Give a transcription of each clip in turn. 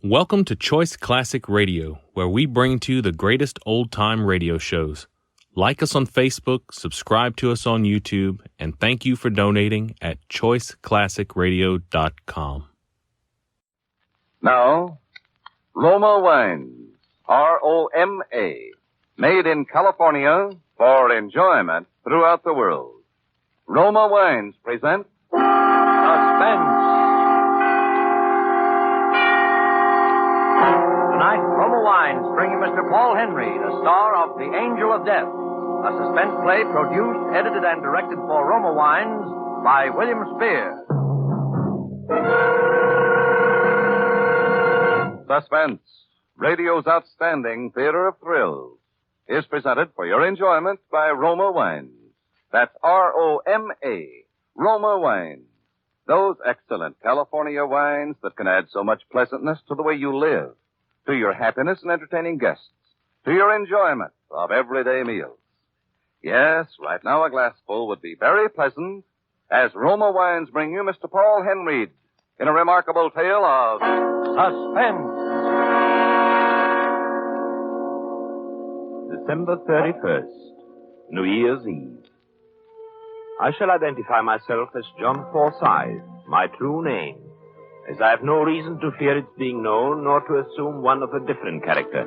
Welcome to Choice Classic Radio, where we bring to you the greatest old-time radio shows. Like us on Facebook, subscribe to us on YouTube, and thank you for donating at choiceclassicradio.com. Now, Roma Wines, R-O-M-A, made in California for enjoyment throughout the world. Roma Wines present Suspense. Tonight, Roma Wines bring you Mr. Paul Henry, the star of The Angel of Death, a suspense play produced, edited, and directed for Roma Wines by William Spear. Suspense, radio's outstanding theater of thrills, is presented for your enjoyment by Roma Wines. That's R-O-M-A, Roma Wines. Those excellent California wines that can add so much pleasantness to the way you live, to your happiness in entertaining guests, to your enjoyment of everyday meals. Yes, right now a glassful would be very pleasant as Roma Wines bring you Mr. Paul Henry in a remarkable tale of Suspense. December 31st, New Year's Eve. I shall identify myself as John Forsyth, my true name, as I have no reason to fear its being known nor to assume one of a different character.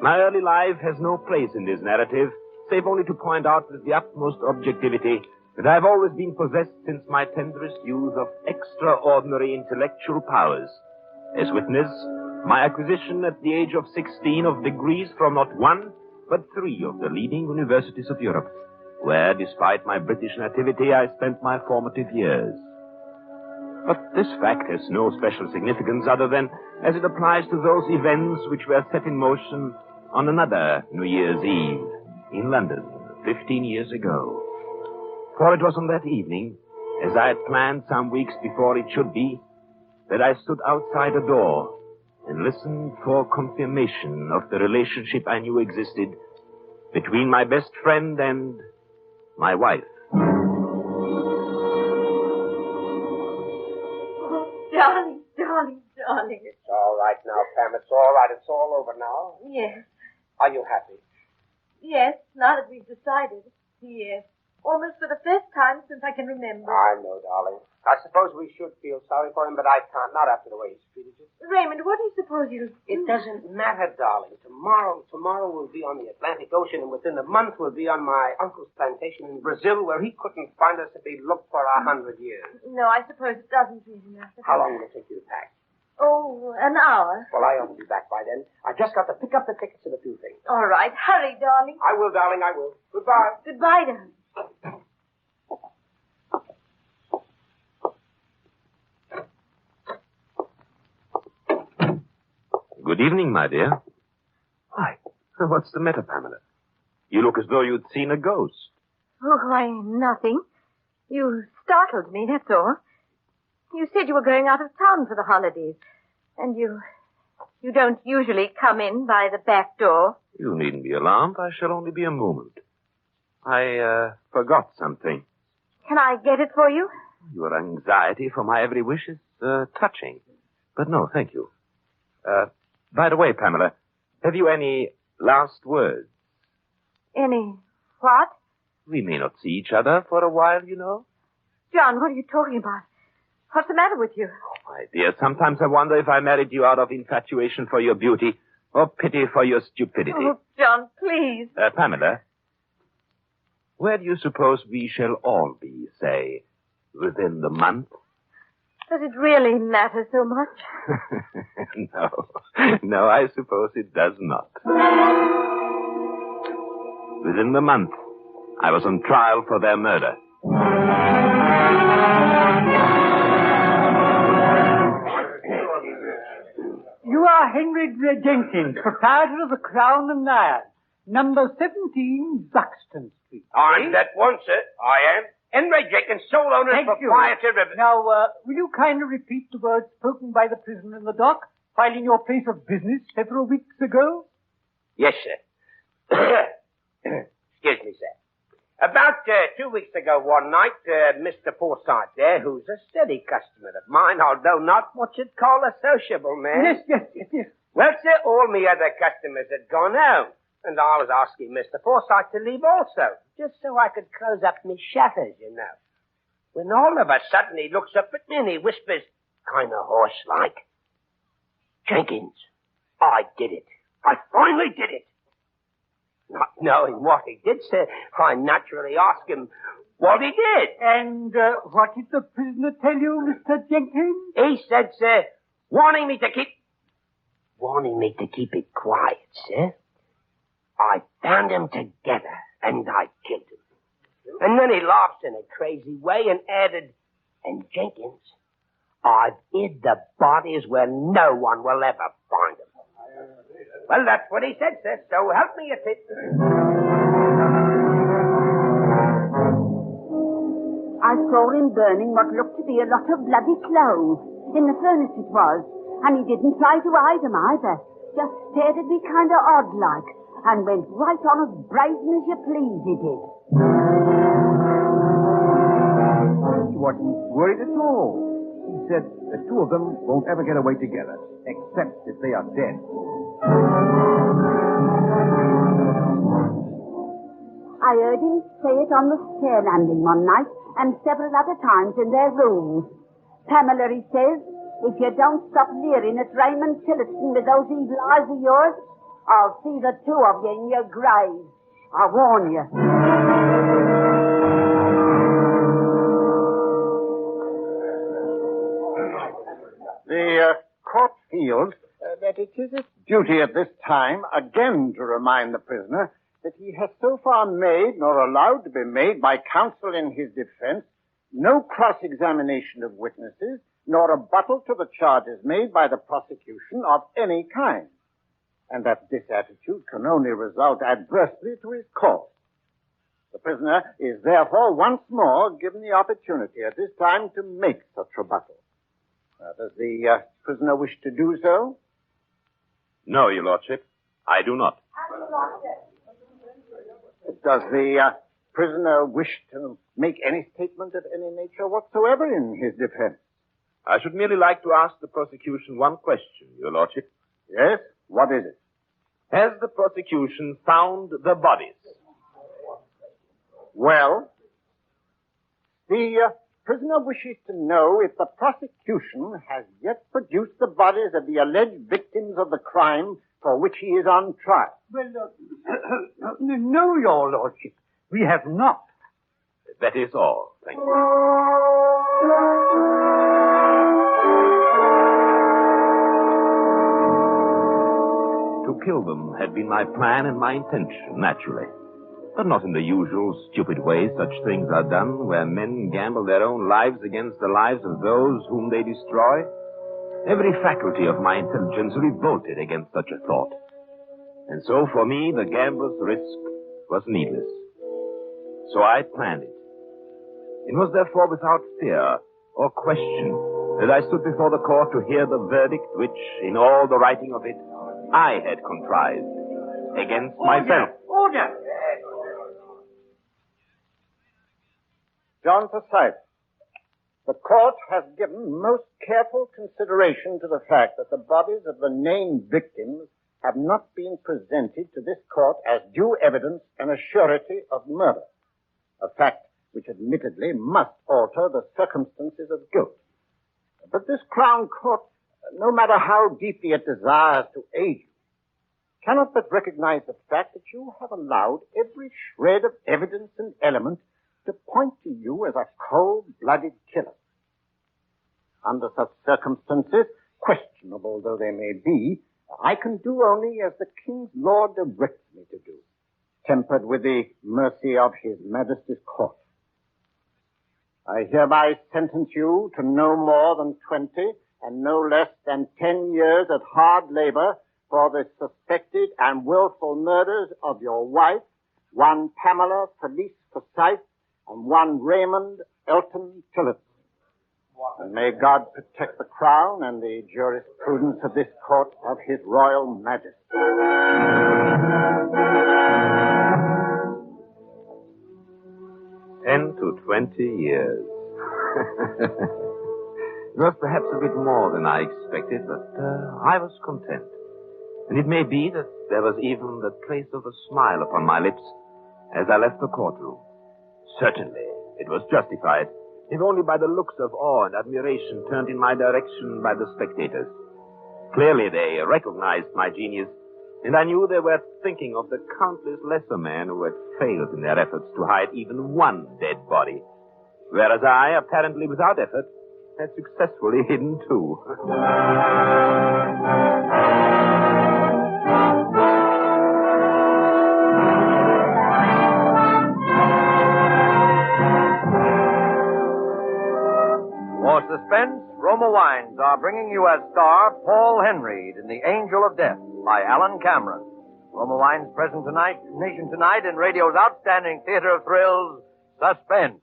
My early life has no place in this narrative, save only to point out with the utmost objectivity that I have always been possessed since my tenderest youth of extraordinary intellectual powers. As witness, my acquisition at the age of 16 of degrees from not one, but 3 of the leading universities of Europe, where, despite my British nativity, I spent my formative years. But this fact has no special significance other than as it applies to those events which were set in motion on another New Year's Eve in London 15 years ago. For it was on that evening, as I had planned some weeks before it should be, that I stood outside a door and listened for confirmation of the relationship I knew existed between my best friend and my wife. Oh, darling, darling, darling. It's all right now, Pam. It's all right. It's all over now. Yes, Are you happy? yes, now that we've decided. Yes, almost for the first time since I can remember. I know, darling. I suppose we should feel sorry for him, but I can't. Not after the way he's treated you. Raymond, what do you suppose you'll do? It doesn't matter, darling. Tomorrow we'll be on the Atlantic Ocean, and within a month we'll be on my uncle's plantation in Brazil, where he couldn't find us if he'd looked for 100 years. No, I suppose it doesn't really matter. How long will it take you to pack? Oh, an hour. Well, I ought to be back by then. I just got to pick up the tickets and a few things. All right, hurry, darling. I will, darling, I will. Goodbye. Goodbye, darling. Good evening, my dear. Why, what's the matter, Pamela? You look as though you'd seen a ghost. Oh, why, nothing. You startled me, that's all. You said you were going out of town for the holidays. And you don't usually come in by the back door. You needn't be alarmed. I shall only be a moment. I forgot something. Can I get it for you? Your anxiety for my every wish is touching. But no, thank you. By the way, Pamela, have you any last words? Any what? We may not see each other for a while, you know. John, what are you talking about? What's the matter with you? Oh, my dear, sometimes I wonder if I married you out of infatuation for your beauty or pity for your stupidity. Oh, John, please. Pamela, where do you suppose we shall all be, say, within the month? Does it really matter so much? No, I suppose it does not. Within the month, I was on trial for their murder. You are Henry Jenkins, proprietor of the Crown and Lion, number 17, Buxton Street. I'm that one, sir. I am. Henry Jenkins, sole owner and proprietor of... Now, will you kindly repeat the words spoken by the prisoner in the dock, while in your place of business several weeks ago? Yes, sir. Excuse me, sir. About 2 weeks ago one night, Mr. Forsyth there, who's a steady customer of mine, although not what you'd call a sociable man. Yes. Well, sir, all me other customers had gone home, and I was asking Mr. Forsyth to leave also, just so I could close up me shutters, you know. When all of a sudden he looks up at me and he whispers, kind of hoarse-like, "Jenkins, I did it. I finally did it." Not knowing what he did, sir, I naturally asked him what he did. And what did the prisoner tell you, Mr. Jenkins? He said, sir, warning me to keep it quiet, sir. I found them together, and I killed them. And then he laughs in a crazy way and added, "And Jenkins, I've hid the bodies where no one will ever find them." Well, that's what he said, sir, so help me if it... I saw him burning what looked to be a lot of bloody clothes. In the furnace it was. And he didn't try to hide them either. Just stared at me kind of odd-like. And went right on as brazen as you please, he did. He wasn't worried at all. He said the two of them won't ever get away together, except if they are dead. I heard him say it on the stair landing one night and several other times in their rooms. "Pamela," he says, "if you don't stop leering at Raymond Tillotson with those evil eyes of yours, I'll see the two of you in your grave. I warn you." The court feels that it is its duty at this time again to remind the prisoner that he has so far made, nor allowed to be made by counsel in his defense, no cross-examination of witnesses, nor rebuttal to the charges made by the prosecution of any kind, and that this attitude can only result adversely to his cause. The prisoner is therefore once more given the opportunity at this time to make such rebuttal. Does the prisoner wish to do so? No, Your Lordship, I do not. Does the prisoner wish to make any statement of any nature whatsoever in his defense? I should merely like to ask the prosecution one question, Your Lordship. Yes? What is it? Has the prosecution found the bodies? Well, the prisoner wishes to know if the prosecution has yet produced the bodies of the alleged victims of the crime for which he is on trial. Well, no, Your Lordship. We have not. That is all. Thank you. To kill them had been my plan and my intention, naturally. But not in the usual stupid way such things are done, where men gamble their own lives against the lives of those whom they destroy. Every faculty of my intelligence revolted against such a thought. And so for me, the gambler's risk was needless. So I planned it. It was therefore without fear or question that I stood before the court to hear the verdict which, in all the writing of it, I had contrived against myself. Order! John Forsyth, the court has given most careful consideration to the fact that the bodies of the named victims have not been presented to this court as due evidence and a surety of murder, a fact which admittedly must alter the circumstances of guilt. But this Crown Court, no matter how deeply it desires to aid you, cannot but recognize the fact that you have allowed every shred of evidence and element to point to you as a cold-blooded killer. Under such circumstances, questionable though they may be, I can do only as the King's law directs me to do, tempered with the mercy of His Majesty's court. I hereby sentence you to no more than 20 and no less than 10 years of hard labor for the suspected and willful murders of your wife, one Pamela Felice Forsyth, and one Raymond Elton Tillotson. And may God protect the Crown and the jurisprudence of this court of His Royal Majesty. 20 years. It was perhaps a bit more than I expected, but I was content. And it may be that there was even the trace of a smile upon my lips as I left the courtroom. Certainly, it was justified, if only by the looks of awe and admiration turned in my direction by the spectators. Clearly, they recognized my genius, and I knew they were thinking of the countless lesser men who had failed in their efforts to hide even one dead body, whereas I, apparently without effort, had successfully hidden two. For Suspense, Roma Wines are bringing you as star Paul Henry in The Angel of Death by Alan Cameron. Roma Wines present tonight, nation tonight in radio's outstanding theater of thrills, Suspense.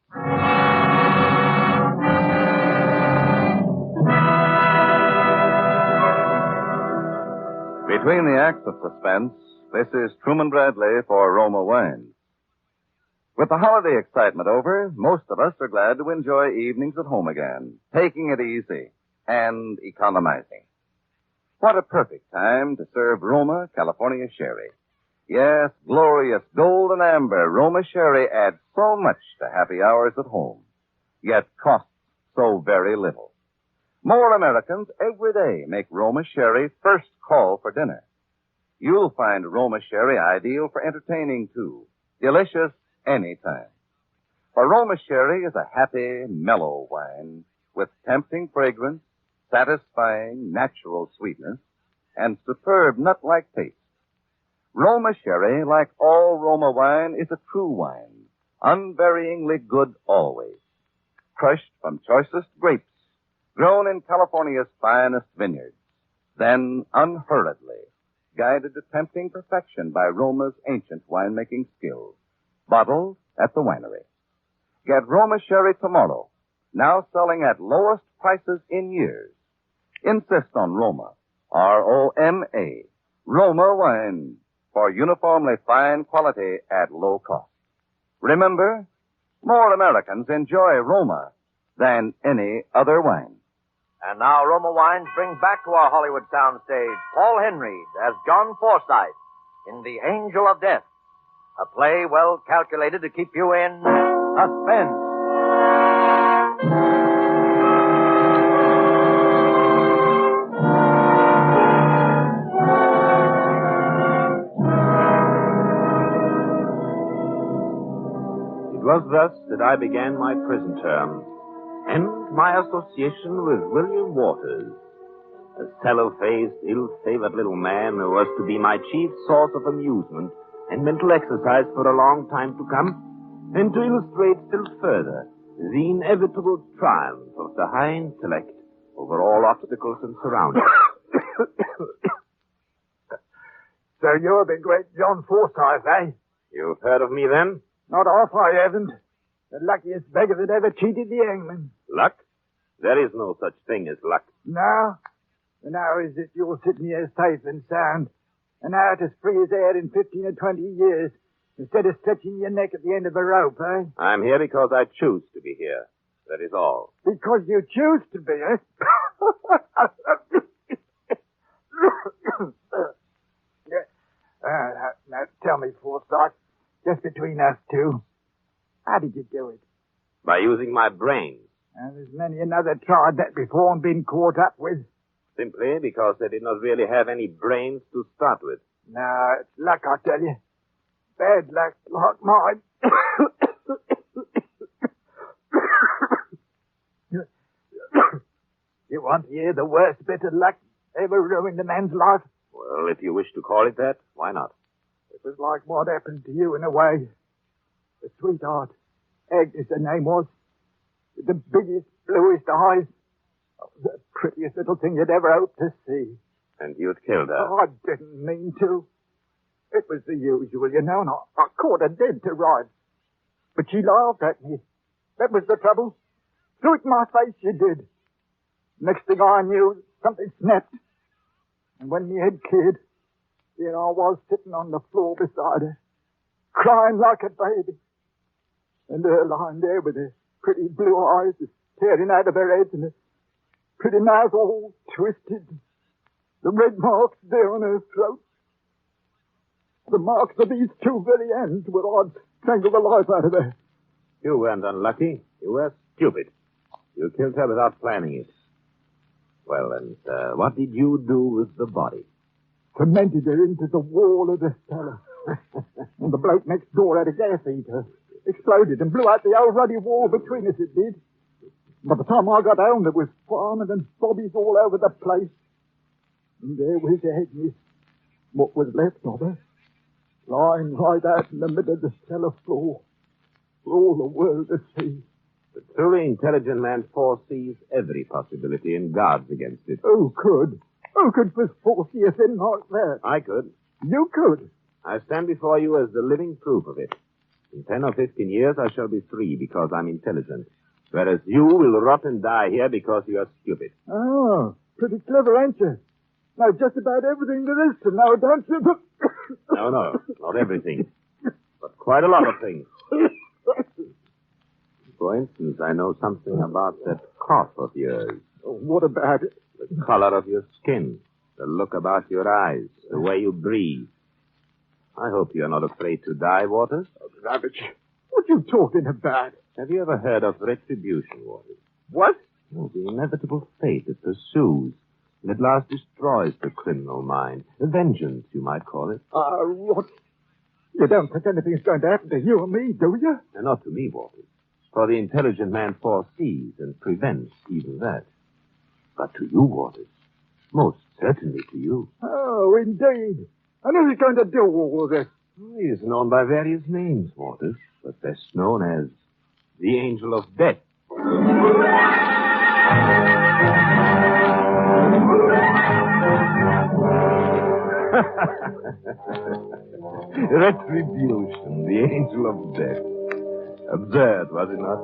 Between the acts of Suspense, this is Truman Bradley for Roma Wines. With the holiday excitement over, most of us are glad to enjoy evenings at home again, taking it easy and economizing. What a perfect time to serve Roma California Sherry. Yes, glorious golden amber Roma Sherry adds so much to happy hours at home, yet costs so very little. More Americans every day make Roma Sherry first call for dinner. You'll find Roma Sherry ideal for entertaining, too. Delicious anytime. For Roma Sherry is a happy, mellow wine with tempting fragrance, satisfying, natural sweetness, and superb nut-like taste. Roma Sherry, like all Roma wine, is a true wine, unvaryingly good always. Crushed from choicest grapes, grown in California's finest vineyards, then unhurriedly, guided to tempting perfection by Roma's ancient winemaking skills, bottled at the winery. Get Roma Sherry tomorrow, now selling at lowest prices in years. Insist on Roma, R-O-M-A, Roma wine, for uniformly fine quality at low cost. Remember, more Americans enjoy Roma than any other wine. And now Roma Wines brings back to our Hollywood soundstage Paul Henry as John Forsythe in The Angel of Death, a play well calculated to keep you in suspense. It was thus that I began my prison term, and my association with William Waters, a sallow-faced, ill-favored little man who was to be my chief source of amusement and mental exercise for a long time to come, and to illustrate still further the inevitable triumph of the high intellect over all obstacles and surroundings. So you're the great John Forsythe, eh? You've heard of me, then? Not off, I haven't. The luckiest beggar that ever cheated the hangman. Luck? There is no such thing as luck. No? And how is it you're sitting here safe and sound, and out as free as air in 15 or 20 years, instead of stretching your neck at the end of a rope, eh? I'm here because I choose to be here. That is all. Because you choose to be, eh? Now, tell me, Forsythe, just between us two, how did you do it? By using my brains. And there's many another tried that before and been caught up with. Simply because they did not really have any brains to start with. No, it's luck, I tell you. Bad luck like mine. You want to hear the worst bit of luck ever ruined a man's life? Well, if you wish to call it that, why not? It was like what happened to you in a way. The sweetheart, Agnes her name was, with the biggest, bluest eyes. Oh, the prettiest little thing you'd ever hoped to see. And you'd killed her. Oh, I didn't mean to. It was the usual, you know, and I caught her dead to rights. But she laughed at me. That was the trouble. Threw it in my face, she did. Next thing I knew, something snapped. And when me head cleared, there I was sitting on the floor beside her, crying like a baby. And her lying there with her pretty blue eyes staring out of her head and a pretty mouth all twisted. The red marks there on her throat. The marks of these two very ends where I'd strangle the life out of her. You weren't unlucky. You were stupid. You killed her without planning it. Well, and what did you do with the body? Cemented her into the wall of the cellar. And the bloke next door had a gas heater. Exploded and blew out the old ruddy wall between us, it did. By the time I got home, there was farming and bobbies all over the place. And there was Agnes, what was left of her, lying right out in the middle of the cellar floor, for all the world to see. The truly intelligent man foresees every possibility and guards against it. Who could? Who could foresee a thing like that? I could. You could? I stand before you as the living proof of it. In 10 or 15 years, I shall be free because I'm intelligent. Whereas you will rot and die here because you are stupid. Oh, pretty clever, ain't you? Know just about everything there is to know, don't you? No, not everything. But quite a lot of things. For instance, I know something about that cough of yours. What about it? The color of your skin, the look about your eyes, the way you breathe. I hope you're not afraid to die, Waters. Oh, Ravage, what are you talking about? Have you ever heard of retribution, Waters? What? Oh, the inevitable fate that pursues and at last destroys the criminal mind. A vengeance, you might call it. What? You don't think anything's going to happen to you or me, do you? And not to me, Waters. For the intelligent man foresees and prevents even that. But to you, Waters. Most certainly to you. Oh, indeed. And who's going to do all of this? He is known by various names, Waters, but best known as the Angel of Death. Retribution, the Angel of Death. Absurd, was it not?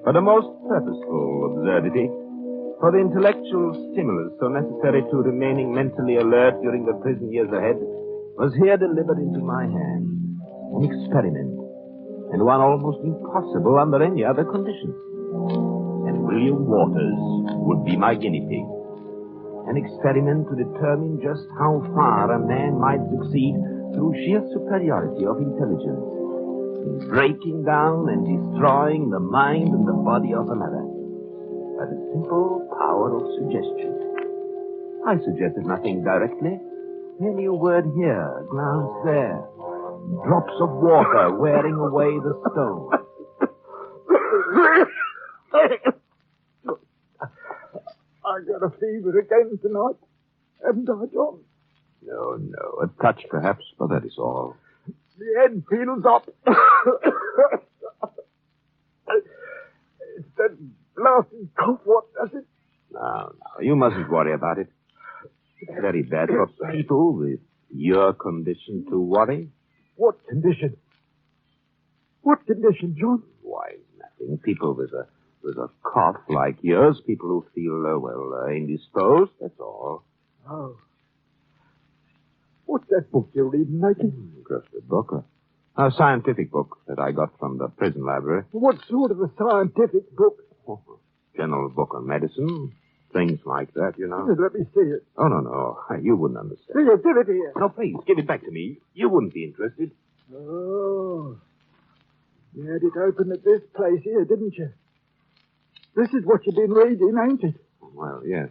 But a most purposeful absurdity. For the intellectual stimulus so necessary to remaining mentally alert during the prison years ahead was here delivered into my hand. An experiment, and one almost impossible under any other conditions. And William Waters would be my guinea pig. An experiment to determine just how far a man might succeed through sheer superiority of intelligence in breaking down and destroying the mind and the body of another by the simple power of suggestion. I suggested nothing directly. Merely a word here, a glance there. Drops of water wearing away the stone. I got a fever again tonight. Haven't I, John? No. A touch, perhaps, but that is all. The head feels up. It's that blasted cough. What does it? No. You mustn't worry about it. It's very bad for people with your condition to worry. What condition? What condition, John? Why, nothing. People with a cough like yours, people who feel, indisposed, that's all. Oh. What's that book you're reading, Mikey? Just a book. A scientific book that I got from the prison library. What sort of a scientific book? General book on medicine. Things like that, you know. Let me see it. Oh, no. You wouldn't understand. Here, give it here. No, please, give it back to me. You wouldn't be interested. Oh. You had it open at this place here, didn't you? This is what you've been reading, ain't it? Well, yes,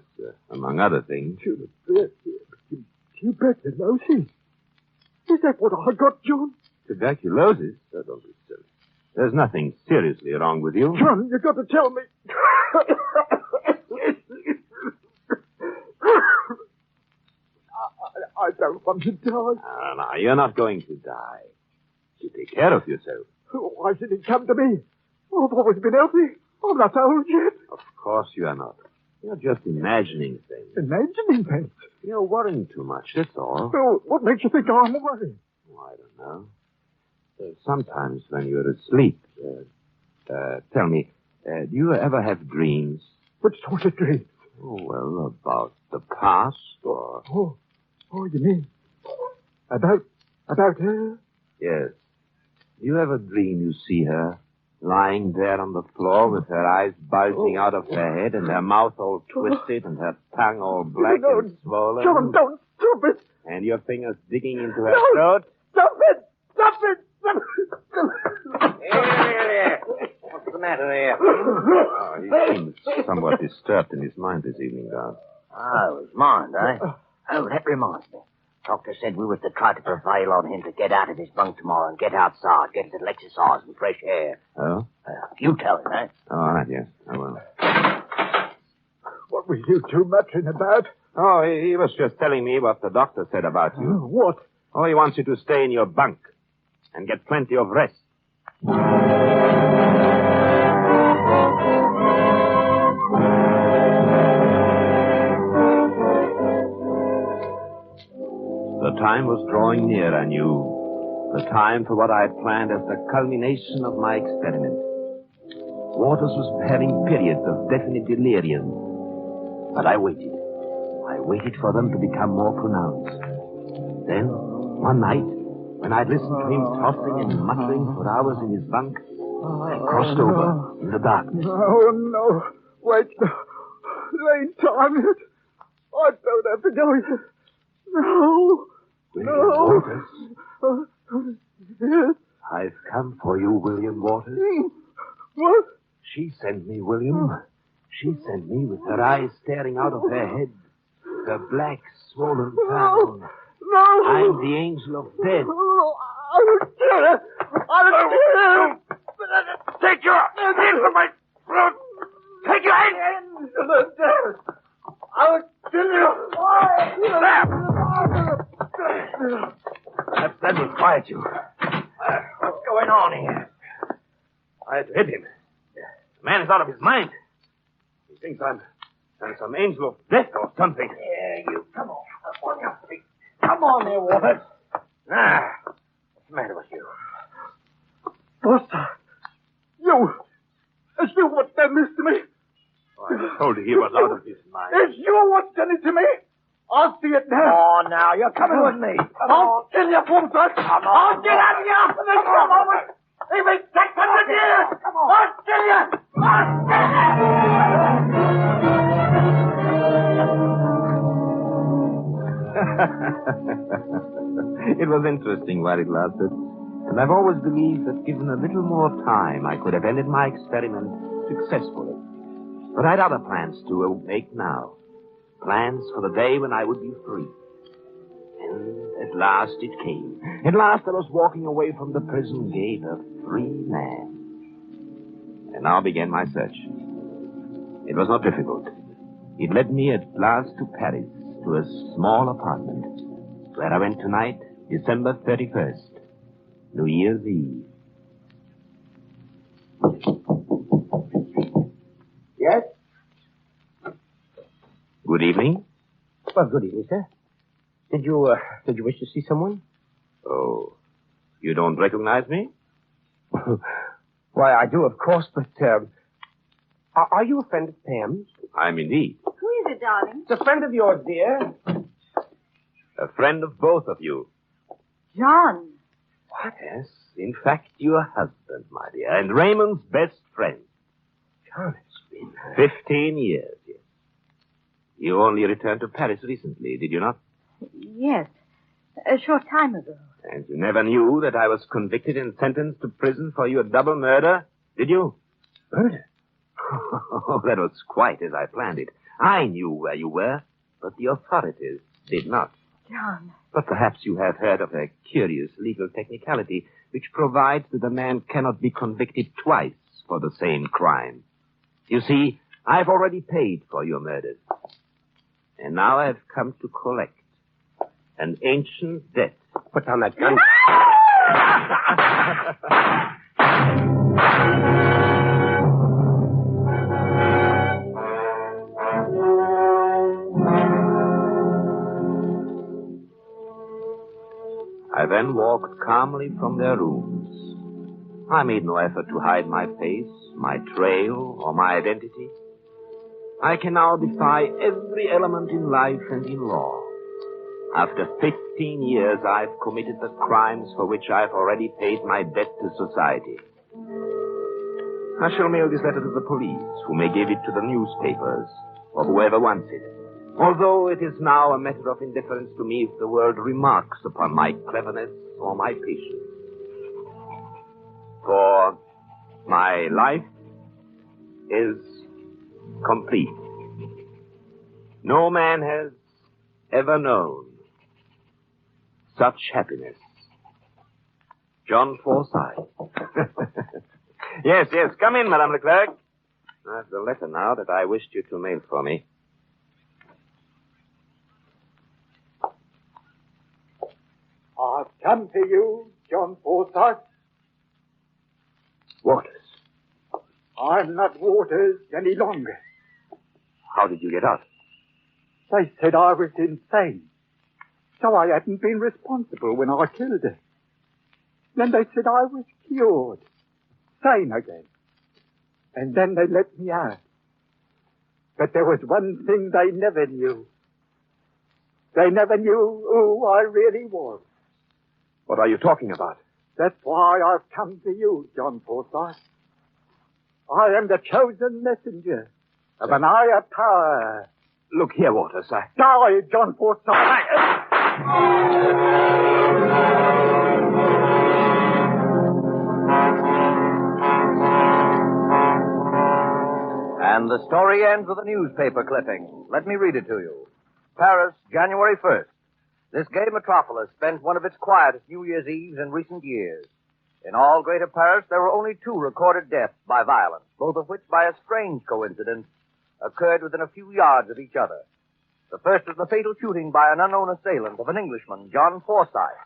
among other things. Tuberculosis? Is that what I got, John? Tuberculosis? Oh, don't be silly. There's nothing seriously wrong with you. John, you've got to tell me. I don't want to die. No, you're not going to die. You take care of yourself. Why should it come to me? I've always been healthy. I'm not old yet. Of course you are not. You're just imagining things. Imagining things? You're worrying too much, that's all. Well, what makes you think I'm worried? Oh, I don't know. Sometimes when you're asleep, tell me, do you ever have dreams? What sort of dreams? Oh, well, about the past or... Oh, you mean about her? Yes. Do you ever dream you see her lying there on the floor with her eyes bulging out of her head and her mouth all twisted and her tongue all black and swollen. John, don't stop it. And your fingers digging into her No. throat. Stop it. Stop it. Stop it. Here. What's the matter here? Oh, he seems somewhat disturbed in his mind this evening, Doc. Oh, his mind, eh? Oh, that reminds me. Doctor said we was to try to prevail on him to get out of his bunk tomorrow and get outside, get a little exercise and fresh air. Oh? You tell him, eh? Oh, all right, yes, I will. What were you two muttering about? Oh, he was just telling me what the doctor said about you. What? Oh, he wants you to stay in your bunk and get plenty of rest. The time was drawing near, I knew. The time for what I had planned as the culmination of my experiment. Waters was having periods of definite delirium. But I waited. I waited for them to become more pronounced. Then, one night, when I'd listened to him tossing and muttering for hours in his bunk, I crossed over in the darkness. Oh, no. Wait. There ain't time yet. I don't have to go yet. No. William Waters. Yes. I've come for you, William Waters. What? She sent me, William. She sent me with her eyes staring out of her head, her black, swollen tongue. No. I'm the angel of death. I'll kill her. I'll kill her. Take your hand from my throat! Take your hand! I'll kill you. Let me quiet you. What's going on here? I had to hit him. The man is out of his mind. He thinks I'm some angel of death or something. Yeah, you come on. Come on there, Waters. What's the matter with you? Buster. You. It's you what done this to me. Oh, I told you he was out of his mind. It's you what done it to me. I'll see it now. Come on now, you're coming with me. I'll kill you, Buster. I'll get out of here. There's no moment. Even take from the deer. I'll kill you. I'll It was interesting while it lasted. And I've always believed that given a little more time, I could have ended my experiment successfully. But I'd other plans to make now. Plans for the day when I would be free. And at last it came. At last I was walking away from the prison gate a free man. And now began my search. It was not difficult. It led me at last to Paris, to a small apartment, where I went tonight, December 31st, New Year's Eve. Yes? Good evening. Well, good evening, sir. Did you wish to see someone? Oh, you don't recognize me? Why, I do, of course, but, are you a friend of Pam's? I'm indeed. Who is it, darling? It's a friend of yours, dear. A friend of both of you. John. What? Yes, in fact, your husband, my dear, and Raymond's best friend. John, it's been... 15 years, yes. You only returned to Paris recently, did you not? Yes, a short time ago. And you never knew that I was convicted and sentenced to prison for your double murder, did you? Murder? Oh, that was quite as I planned it. I knew where you were, but the authorities did not. John. But perhaps you have heard of a curious legal technicality which provides that a man cannot be convicted twice for the same crime. You see, I've already paid for your murders. And now I've come to collect an ancient debt. Put down that gun. I then walked calmly from their rooms. I made no effort to hide my face, my trail, or my identity. I can now defy every element in life and in law. After 15 years, I've committed the crimes for which I've already paid my debt to society. I shall mail this letter to the police, who may give it to the newspapers, or whoever wants it. Although it is now a matter of indifference to me if the world remarks upon my cleverness or my patience. For my life is complete. No man has ever known such happiness. John Forsyth. Yes, come in, Madame Leclerc. I have the letter now that I wished you to mail for me. I've come to you, John Forsyth. Waters. I'm not Waters any longer. How did you get out? They said I was insane, so I hadn't been responsible when I killed her. Then they said I was cured, sane again. And then they let me out. But there was one thing they never knew. They never knew who I really was. What are you talking about? That's why I've come to you, John Forsyth. I am the chosen messenger of an higher power. Look here, Waters, Die, John Forsyth! And the story ends with a newspaper clipping. Let me read it to you. Paris, January 1st. This gay metropolis spent one of its quietest New Year's Eves in recent years. In all Greater Paris, there were only 2 recorded deaths by violence, both of which, by a strange coincidence, occurred within a few yards of each other. The first was the fatal shooting by an unknown assailant of an Englishman, John Forsyth.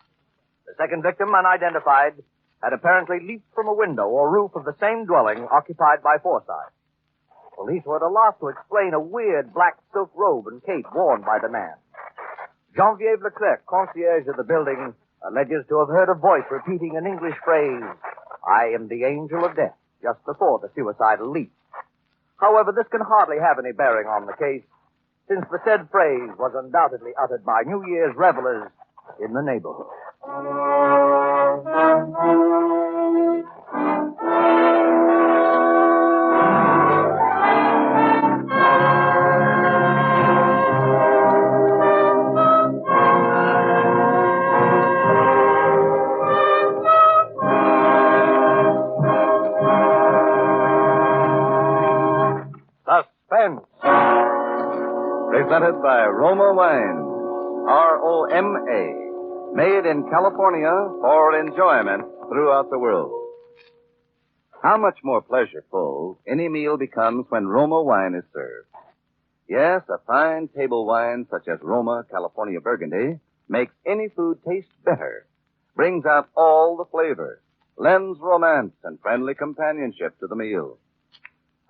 The second victim, unidentified, had apparently leaped from a window or roof of the same dwelling occupied by Forsyth. Police were at a loss to explain a weird black silk robe and cape worn by the man. Geneviève Leclerc, concierge of the building, alleges to have heard a voice repeating an English phrase, "I am the angel of death," just before the suicidal leap. However, this can hardly have any bearing on the case, since the said phrase was undoubtedly uttered by New Year's revelers in the neighborhood. Suspense. Presented by Roma Wines, R-O-M-A. Made in California for enjoyment throughout the world. How much more pleasureful any meal becomes when Roma wine is served. Yes, a fine table wine such as Roma California Burgundy makes any food taste better, brings out all the flavor, lends romance and friendly companionship to the meal.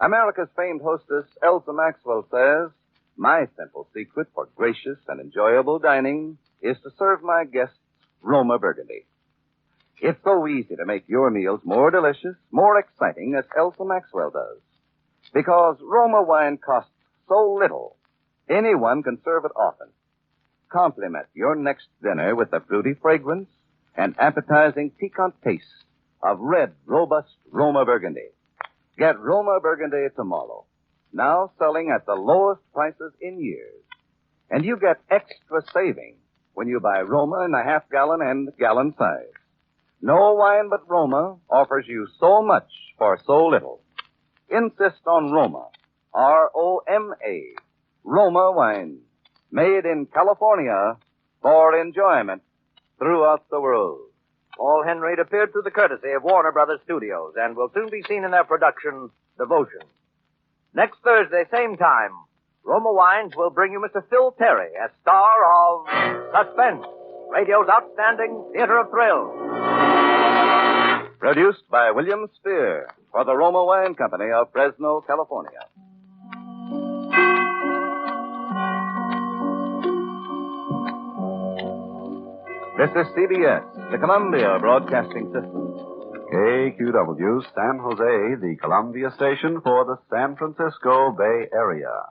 America's famed hostess, Elsa Maxwell, says, "My simple secret for gracious and enjoyable dining is to serve my guests Roma Burgundy." It's so easy to make your meals more delicious, more exciting, as Elsa Maxwell does. Because Roma wine costs so little, anyone can serve it often. Complement your next dinner with the fruity fragrance and appetizing piquant taste of red, robust Roma Burgundy. Get Roma Burgundy tomorrow, now selling at the lowest prices in years. And you get extra saving when you buy Roma in the half-gallon and gallon size. No wine but Roma offers you so much for so little. Insist on Roma, R-O-M-A, Roma wine, made in California for enjoyment throughout the world. Paul Henry appeared through the courtesy of Warner Brothers Studios and will soon be seen in their production, Devotion. Next Thursday, same time, Roma Wines will bring you Mr. Phil Terry as star of Suspense, radio's outstanding theater of thrills. Produced by William Spear for the Roma Wine Company of Fresno, California. This is CBS, the Columbia Broadcasting System. KQW, San Jose, the Columbia station for the San Francisco Bay Area.